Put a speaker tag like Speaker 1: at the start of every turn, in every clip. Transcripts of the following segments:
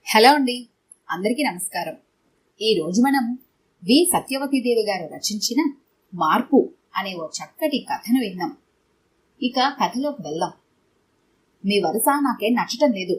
Speaker 1: Hello అండి, అందరికీ నమస్కారం. ఈరోజు మనం వి సత్యవతీదేవి గారు రచించిన మార్పు అనే ఓ చక్కటి కథను విందాం. ఇక కథలోకి వెళ్దాం. మీ వరుస నాకేం నచ్చటం లేదు.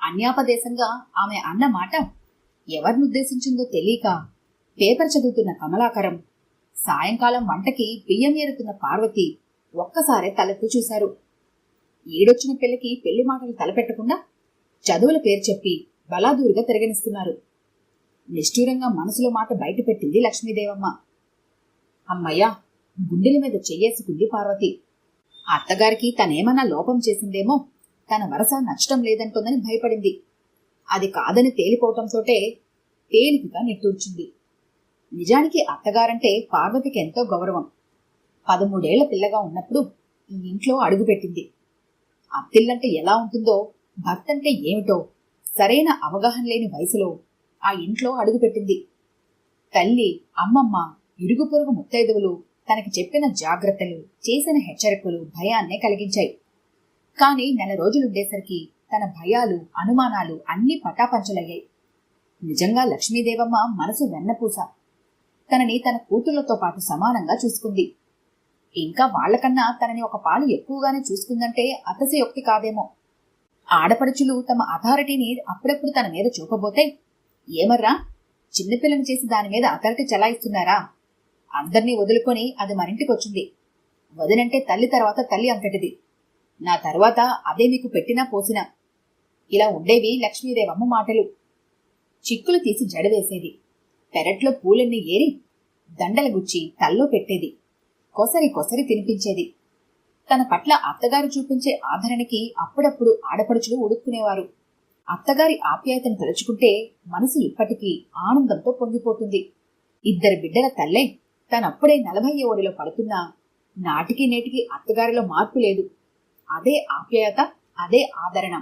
Speaker 1: అన్యాపదేశంగా ఆమె అన్న మాట ఎవరినుద్దేశించిందో తెలియక పేపర్ చదువుతున్న కమలాకరం, సాయంకాలం వంటకి బియ్యం ఏరుతున్న పార్వతి ఒక్కసారే తలెత్తి చూశారు. ఈడొచ్చిన పిల్లకి పెళ్లి మాటలు తలపెట్టకుండా చదువుల పేరు చెప్పి బలాదూరుగా తిరగనిస్తున్నారు. నిష్ఠూరంగా మనసులో మాట బయటపెట్టింది లక్ష్మీదేవమ్మ. అమ్మయ్యా, గుండెల మీద చెయ్యేసుకుంది పార్వతి. అత్తగారికి తనేమన్నా లోపం చేసిందేమో, తన వరస నచ్చటం లేదంటోందని భయపడింది. అది కాదని తేలిపోవటంతోటే తేలికగా నిట్టూర్చింది. నిజానికి అత్తగారంటే పార్వతికి ఎంతో గౌరవం. 13 ఏళ్ల పిల్లగా ఉన్నప్పుడు ఈ ఇంట్లో అడుగుపెట్టింది. అత్తిల్లంటే ఎలా ఉంటుందో, భర్తంటే ఏమిటో సరైన అవగాహన లేని వయసులో ఆ ఇంట్లో అడుగుపెట్టింది. తల్లి, అమ్మమ్మ, ఇరుగు పొరుగు ముత్తైదువులు తనకి చెప్పిన జాగ్రత్తలు, చేసిన హెచ్చరికలు భయాన్నే కలిగించాయి. కాని నెల రోజులుండేసరికి తన భయాలు, అనుమానాలు అన్నీ పటాపంచలయ్యాయి. నిజంగా లక్ష్మీదేవమ్మ మనసు వెన్నపూస. తనని తన కూతుళ్లతో పాటు సమానంగా చూసుకుంది. ఇంకా వాళ్లకన్నా తనని ఒక పాలు ఎక్కువగానే చూసుకుందంటే అతిశయోక్తి కాదేమో. ఆడపడుచులు తమ అథారిటీని అప్పుడప్పుడు తన మీద చూపబోతే, ఏమర్రా, చిన్నపిల్లని చేసి దాని మీద అథారిటీ చలాయిస్తున్నారా? అందర్నీ వదులుకొని అది మరింటికొచ్చింది. వదినంటే తల్లి తర్వాత తల్లి అంతటిది. నా తర్వాత అదే మీకు పెట్టినా పోసినా. ఇలా ఉండేవి లక్ష్మీదేవమ్మ మాటలు. చిక్కులు తీసి జడవేసేది. పెరట్లో పూలన్నీ ఏరి దండల గుచ్చి తల్లో పెట్టేది. కొసరి కొసరి తినిపించేది. తన పట్ల అత్తగారు చూపించే ఆదరణకి అప్పుడప్పుడు ఆడపడుచులు ఉడుక్కునేవారు. అత్తగారి ఆప్యాయతను తలుచుకుంటే మనసు ఇప్పటికీ ఆనందంతో పొంగిపోతుంది. 2 బిడ్డల తల్లే తనప్పుడే 40 ఓడిలో పడుతున్నా నాటికి నేటికి అత్తగారిలో మార్పు లేదు. అదే ఆప్యాయత, అదే ఆదరణ.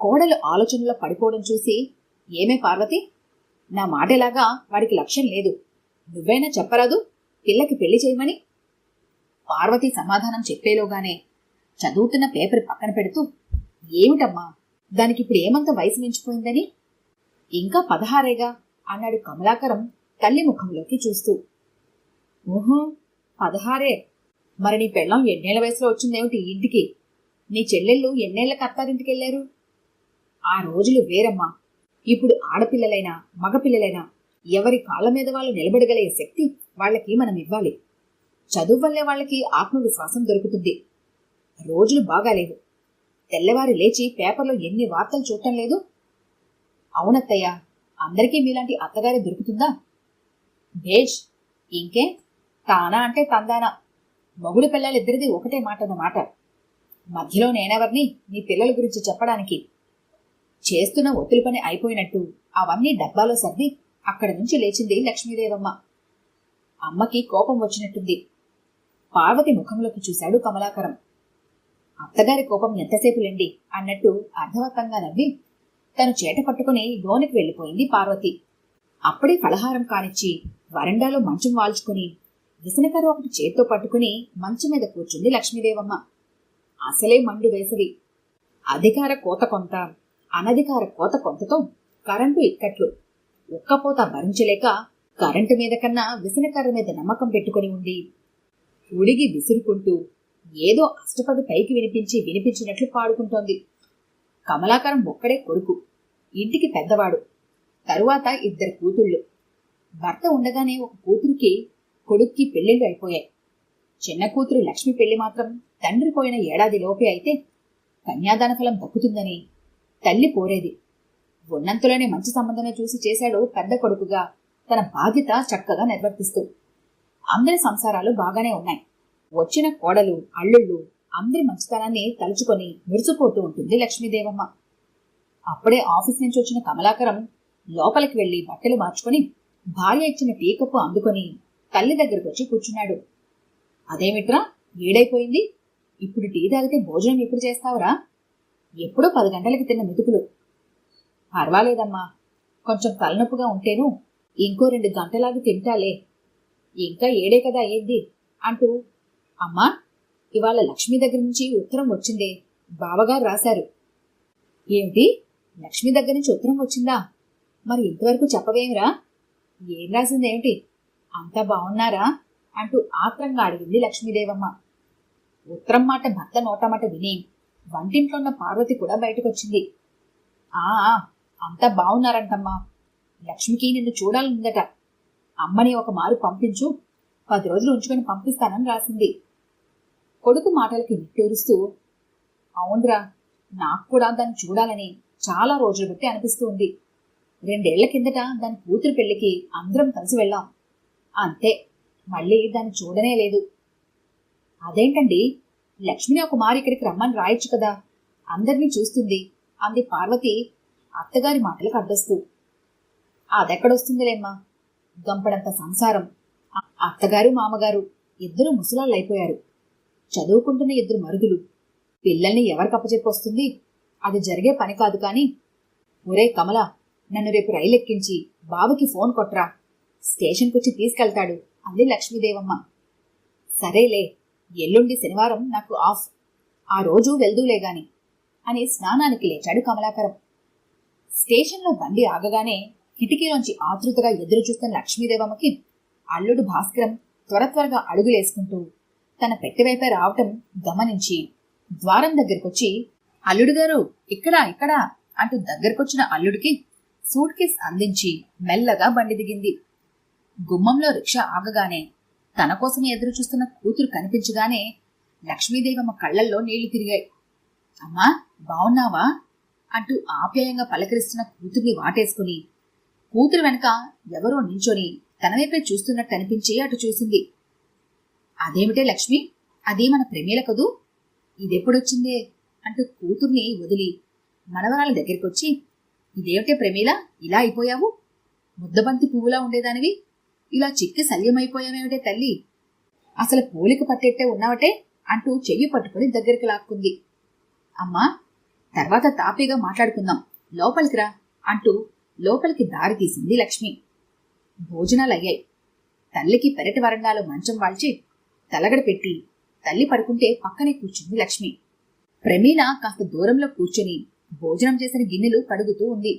Speaker 1: కోడలు ఆలోచనలో పడిపోవడం చూసి, ఏమే పార్వతి, నా మాటలాగా వాడికి లక్ష్యం లేదు, నువ్వైనా చెప్పరాదు పిల్లకి పెళ్లి చేయమని? పార్వతి సమాధానం చెప్పేలోగానే చదువుతున్న పేపర్ పక్కన పెడుతూ, ఏమిటమ్మా, దానికిప్పుడు ఏమంత వయసు మించిపోయిందని? ఇంకా 16 అన్నాడు కమలాకరం తల్లి ముఖంలోకి చూస్తూ. ఓహో, 16. మరి నీ పెళ్ళం ఎన్నేళ్ల వయసులో వచ్చిందేమిటి ఇంటికి? నీ చెల్లెళ్ళు ఎన్నేళ్లకు అత్తారింటికెళ్లారు? ఆ రోజులు వేరమ్మా. ఇప్పుడు ఆడపిల్లలైనా మగపిల్లలైనా ఎవరి కాళ్ల మీద వాళ్ళు నిలబడగలిగే శక్తి వాళ్ళకి మనం ఇవ్వాలి. చదువు వల్లే వాళ్ళకి ఆత్మవిశ్వాసం దొరుకుతుంది. రోజులు బాగాలేవు. తెల్లవారి లేచి పేపర్లో ఎన్ని వార్తలు చూడటం లేదు? అవునత్తయ్య, అందరికీ మీలాంటి అత్తగారి దొరుకుతుందా? భేష్. ఇంకే, తానా అంటే తందానా. మొగుడు పిల్లలిద్దరిది ఒకటే మాట అన్నమాట. మధ్యలో నేనెవర్ని నీ పిల్లల గురించి చెప్పడానికి? చేస్తున్న ఒత్తుల పని అయిపోయినట్టు అవన్నీ డబ్బాలో సర్ది అక్కడి నుంచి లేచింది లక్ష్మీదేవమ్మ. అమ్మకి కోపం వచ్చినట్టుంది. పార్వతి ముఖంలోకి చూశాడు కమలాకరం. అత్తగారి కోపం ఎంతసేపులేండి అన్నట్టు అర్థవత్తంగా నవ్వి తను చేట పట్టుకుని లోనికి వెళ్లిపోయింది పార్వతి. అప్పుడే ఫలహారం కానిచ్చి వరండాలో మంచం వాల్చుకుని విసనకర్ర ఒకటి చేత్తో పట్టుకుని మంచం మీద కూర్చుంది లక్ష్మీదేవమ్మ. అసలే మండు వేసవి. అధికార కోత కొంత, అనధికార కోత కొంతతో కరెంటు ఇక్కట్లు. ఉక్కపోత భరించలేక కరెంటు మీద కన్నా విసనకర్ర మీద నమ్మకం పెట్టుకుని ఉండి ఉడిగి విసురుకుంటూ ఏదో అష్టపది పైకి వినిపించినట్లు పాడుకుంటోంది. కమలాకరం ఒక్కడే కొడుకు, ఇంటికి పెద్దవాడు. తరువాత 2 కూతుళ్ళు. భర్త ఉండగానే ఒక కూతురికి, కొడుక్కి పెళ్లిళ్ళు అయిపోయాయి. చిన్న కూతురు లక్ష్మి పెళ్లి మాత్రం తండ్రి పోయిన ఏడాది లోపే అయితే కన్యాదాన ఫలం దక్కుతుందని తల్లి కోరేది. ఉన్నంతలోనే మంచి సంబంధమే చూసి చేశాడు పెద్ద కొడుకుగా తన బాధ్యత చక్కగా నిర్వర్తిస్తూ. అందరి సంసారాలు బాగానే ఉన్నాయి. వచ్చిన కోడలు, అల్లుళ్ళు అందరి మంచితనాన్ని తలుచుకొని మురిసిపోతూ ఉంటుంది లక్ష్మీదేవమ్మ. అప్పుడే ఆఫీస్ నుంచి వచ్చిన కమలాకరం లోపలికి వెళ్లి బట్టలు మార్చుకొని భార్య ఇచ్చిన టీ కప్పు అందుకొని తల్లి దగ్గరకు వచ్చి కూర్చున్నాడు. అదేమిట్రా, ఏడైపోయింది, ఇప్పుడు టీ తాగితే భోజనం ఎప్పుడు చేస్తావురా? ఎప్పుడో 10 గంటలకి తిన్న మెతుకులు. పర్వాలేదమ్మా, కొంచెం తలనొప్పుగా ఉంటేను ఇంకో 2 గంటలాగి తింటాలే, ఇంకా 7 కదా అయ్యింది అంటూ, అమ్మా, ఇవాళ లక్ష్మి దగ్గర నుంచి ఉత్తరం వచ్చిందే, బావగారు రాశారు. ఏమిటి, లక్ష్మి దగ్గర నుంచి ఉత్తరం వచ్చిందా? మరి ఇంతవరకు చెప్పవేమిరా? ఏం రాసిందేమిటి? అంతా బాగున్నారా అంటూ ఆత్రంగా అడిగింది లక్ష్మీదేవమ్మ. ఉత్తరం మాట భర్త నోటమాట విని వంటింట్లో ఉన్న పార్వతి కూడా బయటకొచ్చింది. ఆ అంతా బాగున్నారంటమ్మా. లక్ష్మికి నిన్ను చూడాలనుందట. అమ్మని ఒక మారు పంపించు, 10 రోజులు ఉంచుకొని పంపిస్తానని రాసింది. కొడుకు మాటలకి నిట్టూరుస్తూ, అవునరా, నాకు కూడా దాన్ని చూడాలని చాలా రోజులు బట్టి అనిపిస్తూ ఉంది. 2 ఏళ్ల కిందట దాని కూతురు పెళ్లికి అందరం కలిసి వెళ్ళాం. అంతే, మళ్ళీ దాన్ని చూడనే లేదు. అదేంటండి, లక్ష్మిని ఒక మారు ఇక్కడికి రమ్మని రాయొచ్చు కదా, అందరినీ చూస్తుంది అంది పార్వతి అత్తగారి మాటలకు అడ్డొస్తూ. అదెక్కడొస్తుందిలేమ్మా, గంపడంత సంసారం. అత్తగారు మామగారు ఇద్దరు ముసలాళ్ళైపోయారు. చదువుకుంటున్న 2 మరుదులు. పిల్లల్ని ఎవరికప్పచెప్పొస్తుంది? అది జరిగే పని కాదు కాని. ఒరే కమల, నన్ను రేపు రైలెక్కించి బావకి ఫోన్ కొట్రా, స్టేషన్కొచ్చి తీసుకెళ్తాడు అంది లక్ష్మీదేవమ్మ. సరేలే, ఎల్లుండి శనివారం నాకు ఆఫ్, ఆ రోజు వెళ్దూలేగాని అని స్నానానికి లేచాడు కమలాకరం. స్టేషన్లో బండి ఆగగానే కిటికీలోంచి ఆతృతగా ఎదురు చూస్తున్న లక్ష్మీదేవమ్మకి అల్లుడు భాస్కరం త్వరగా అడుగులేసుకుంటూ తన పెట్టెవైపే రావటం గమనించి ద్వారం దగ్గరకొచ్చి, అల్లుడు గారు ఇక్కడా ఇక్కడా అంటూ దగ్గరకొచ్చిన అల్లుడికి సూట్ కేస్ అందించి మెల్లగా బండి దిగింది. గుమ్మంలో రిక్షా ఆగగానే తన కోసం ఎదురు చూస్తున్న కూతురు కనిపించగానే లక్ష్మీదేవమ్మ కళ్లల్లో నీళ్లు తిరిగాయి. అమ్మా, బావున్నావా అంటూ ఆప్యాయంగా పలకరిస్తున్న కూతుర్ని వాటేసుకుని కూతురు వెనక ఎవరో నించొని తన వైపే చూస్తున్నట్టు అనిపించి అటు చూసింది. అదేమిటే లక్ష్మి, అదే మన ప్రేమీల కదూ, ఇదెప్పుడొచ్చిందే అంటూ కూతుర్ని వదిలి మనవరాల దగ్గరికొచ్చి, ఇదేమిటే ప్రేమీల, ఇలా అయిపోయావు? ముద్దబంతి పువ్వులా ఉండేదానివి ఇలా చిక్కి శల్యమైపోయావేమిటే తల్లి, అసలు పోలిక పట్టేట్టే ఉన్నావటే అంటూ చెయ్యి పట్టుకుని దగ్గరికి లాక్కుంది. అమ్మా, తర్వాత తాపీగా మాట్లాడుకుందాం, లోపలికి రా అంటూ లోపలికి దారి తీసింది లక్ష్మి. భోజనాలయ్యాయి. తల్లికి పెరటి వరండాలో మంచం వాల్చి తలగడ పెట్టి తల్లి పడుకుంటే పక్కనే కూర్చుంది లక్ష్మి. ప్రమీల కాస్త దూరంలో కూర్చొని భోజనం చేసిన గిన్నెలు కడుగుతూ ఉంది.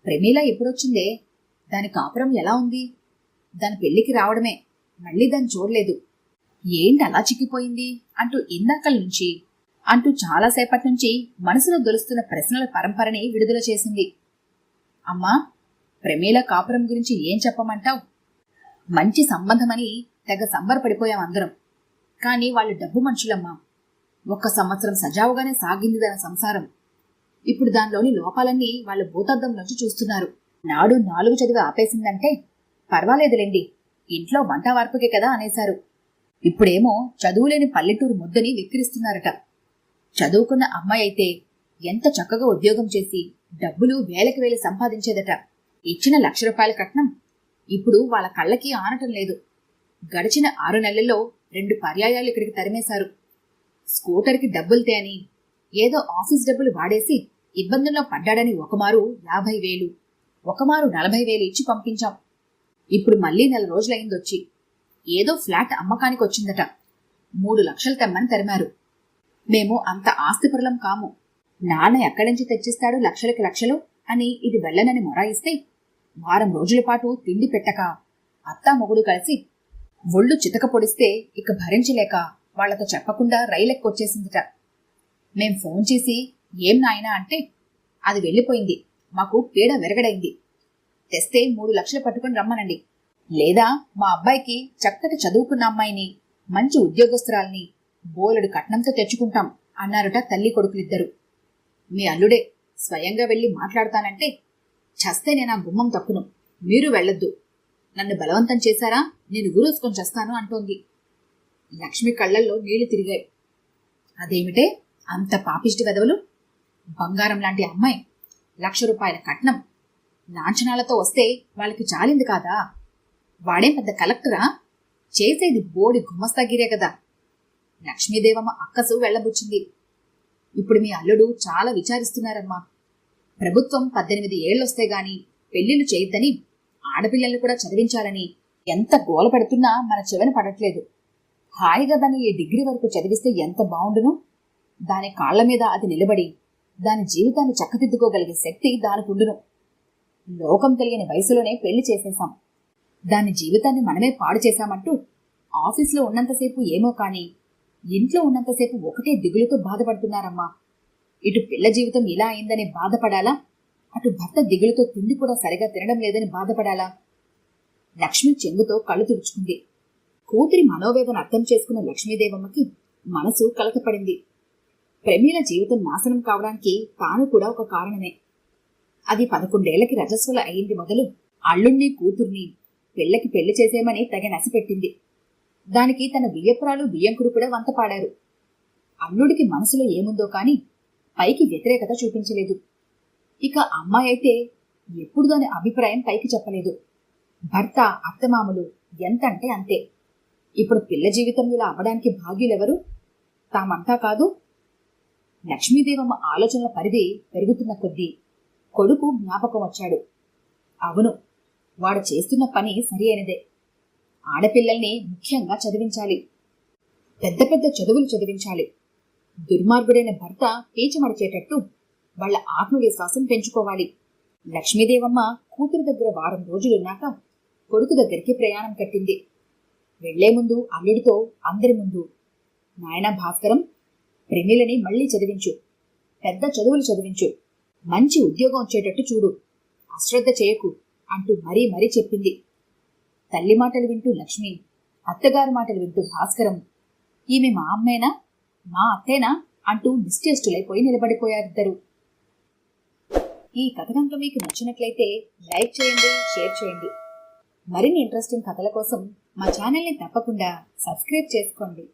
Speaker 1: ప్రమీల ఎప్పుడొచ్చిందే? దాని కాపురం ఎలా ఉంది? దాని పెళ్లికి రావడమే, మళ్ళీ దాన్ని చూడలేదు. ఏంటి అలా చిక్కిపోయింది అంటూ ఇందాకల నుంచి అంటూ చాలాసేపటి నుంచి మనసులో దొలుస్తున్న ప్రశ్నల పరంపరని విడుదల చేసింది. అమ్మా, ప్రమీల కాపురం గురించి ఏం చెప్పమంటావు? మంచి సంబంధమని తెగ సంబరపడిపోయాం అందరం. కాని వాళ్ళు డబ్బు మనుషులమ్మా. 1 సంవత్సరం సజావుగానే సాగింది దాని సంసారం. ఇప్పుడు దానిలోని లోపాలన్నీ వాళ్ళ భూతద్దంలోంచి చూస్తున్నారు. నాడు 4 చదివి ఆపేసిందంటే పర్వాలేదులేండి, ఇంట్లో వంట వార్పుకే కదా అనేశారు. ఇప్పుడేమో చదువులేని పల్లెటూరు ముద్దని వెక్కిరిస్తున్నారట. చదువుకున్న అమ్మాయి అయితే ఎంత చక్కగా ఉద్యోగం చేసి డబ్బులు వేలకి వేలు సంపాదించేదట. ఇచ్చిన ₹1,00,000 కట్నం ఇప్పుడు వాళ్ళ కళ్ళకి ఆనటం లేదు. గడిచిన 6 నెలల్లో 2 పర్యాయాలు ఇక్కడికి తరిమేశారు. స్కూటర్కి డబ్బులు తేని ఏదో ఆఫీస్ డబ్బులు వాడేసి ఇబ్బందుల్లో పడ్డాడని ఒకమారు 50,000, ఒకమారు 40,000 ఇచ్చి పంపించాం. ఇప్పుడు మళ్లీ 4 రోజులైందొచ్చి ఏదో ఫ్లాట్ అమ్మకానికి వచ్చిందట. 3 లక్షలు తెమ్మని తరిమారు. మేము అంత ఆస్తిపరులం కాము. నాన్న ఎక్కడి నుంచి తెచ్చిస్తాడు లక్షలకి లక్షలు అని ఇది వెళ్ళనని మొరాయిస్తే వారం రోజుల పాటు తిండి పెట్టక అత్తా మొగుడు కలిసి ఒళ్ళు చితక పొడిస్తే ఇక భరించలేక వాళ్లతో చెప్పకుండా రైలెక్కొచ్చేసిందిట. మేం ఫోన్ చేసి ఏం నాయనా అంటే అది వెళ్ళిపోయింది, మాకు పీడ విరగడైంది, తెస్తే 3 లక్షలు పట్టుకుని రమ్మనండి, లేదా మా అబ్బాయికి చక్కటి చదువుకున్న అమ్మాయిని మంచి ఉద్యోగస్తురాల్ని బోలెడు కట్నంతో తెచ్చుకుంటాం అన్నారట తల్లి కొడుకులిద్దరు. మీ అల్లుడే స్వయంగా వెళ్లి మాట్లాడతానంటే చస్తే నేను ఆ గుమ్మం తప్పును, మీరు వెళ్లొద్దు, నన్ను బలవంతం చేశారా నేను ఊరేసుకొని చేస్తాను అంటోంది. లక్ష్మి కళ్లల్లో నీళ్లు తిరిగాయి. అదేమిటే అంత పాపిష్టి వెదవలు? బంగారం లాంటి అమ్మాయి, ₹1,00,000 కట్నం లాంఛనాలతో వస్తే వాళ్ళకి చాలింది కాదా? వాడేం పెద్ద కలెక్టరా? చేసేది బోడి గుమస్తాగిరే కదా. లక్ష్మీదేవమ్మ అక్కసు వెళ్లబుచ్చింది. ఇప్పుడు మీ అల్లుడు చాలా విచారిస్తున్నారమ్మా. ప్రభుత్వం 18 ఏళ్లొస్తే గాని పెళ్లిళ్లు చేయొద్దని, ఆడపిల్లల్ని కూడా చదివించాలని ఎంత గోల పెడుతున్నా మన చెవెన పడట్లేదు. హాయిగా దాన్ని ఈ డిగ్రీ వరకు చదివిస్తే ఎంత బావుండును. దాని కాళ్ల మీద అది నిలబడి దాని జీవితాన్ని చక్కదిద్దుకోగలిగే శక్తి దానికుండును. లోకం తెలియని వయసులోనే పెళ్లి చేసేశాం. దాని జీవితాన్ని మనమే పాడు చేశామంటూ ఆఫీసులో ఉన్నంతసేపు ఏమో కాని ఇంట్లో ఉన్నంతసేపు ఒకటే దిగులుతో బాధపడుతున్నారమ్మా. ఇటు పిల్ల జీవితం ఇలా అయిందని బాధపడాలా, అటు భర్త దిగులుతో తిండి కూడా సరిగా తినడం లేదని బాధపడాలా? లక్ష్మి చెంగుతో కళ్ళు తుడుచుకుంది. కూతురి మనోవేదన అర్థం చేసుకున్న లక్ష్మీదేవమ్మకి మనసు కలతపడింది. ప్రమీల జీవితం నాశనం కావడానికి తాను కూడా ఒక కారణమే. అది 11 ఏళ్లకి రజస్వల అయింది మొదలు అల్లుణ్ణి కూతుర్ని పిల్లకి పెళ్లి చేసేమని తెగ నసిపెట్టింది. దానికి తన బియ్యపురాలు బియ్యంకుడు కూడా వంతపాడారు. అల్లుడికి మనసులో ఏముందో కాని పైకి వ్యతిరేకత చూపించలేదు. ఇక అమ్మాయి అయితే ఎప్పుడు దాని అభిప్రాయం పైకి చెప్పలేదు. భర్త అత్తమామలు ఎంతంటే అంతే. ఇప్పుడు పిల్ల జీవితం ఇలా అవ్వడానికి భాగ్యులెవరు? తామంతా కాదు. లక్ష్మీదేవమ్మ ఆలోచనల పరిధి పెరుగుతున్న కొద్దీ కొడుకు జ్ఞాపకం వచ్చాడు. అవును, వాడు చేస్తున్న పని సరి అయినదే. ఆడపిల్లల్ని ముఖ్యంగా చదివించాలి. పెద్ద పెద్ద చదువులు చదివించాలి. దుర్మార్గుడైన భర్త పీచమడిచేటట్టు వాళ్ల ఆత్మవిశ్వాసం పెంచుకోవాలి. లక్ష్మీదేవమ్మ కూతురు దగ్గర వారం రోజులున్నాక కొడుకు దగ్గరికి ప్రయాణం కట్టింది. వెళ్లే ముందు అల్లుడితో అందరి ముందు, నాయనా భాస్కరం, ప్రెమిలని మళ్లీ చదివించు, పెద్ద చదువులు చదివించు, మంచి ఉద్యోగం వచ్చేటట్టు చూడు, అశ్రద్ధ చేయకు అంటూ మరీ మరీ చెప్పింది. తల్లి మాటలు వింటూ లక్ష్మి, అత్తగారి మాటలు వింటూ భాస్కరం, ఈమె మా అమ్మేనా, మా అత్తేనా అంటూ నిశ్చేష్టులైపోయి నిలబడిపోయారిద్దరు. ఈ కథ కనుక మీకు నచ్చినట్లయితే లైక్ చేయండి, షేర్ చేయండి. మరిన్ని ఇంట్రెస్టింగ్ కథల కోసం మా ఛానల్ని తప్పకుండా సబ్స్క్రైబ్ చేసుకోండి.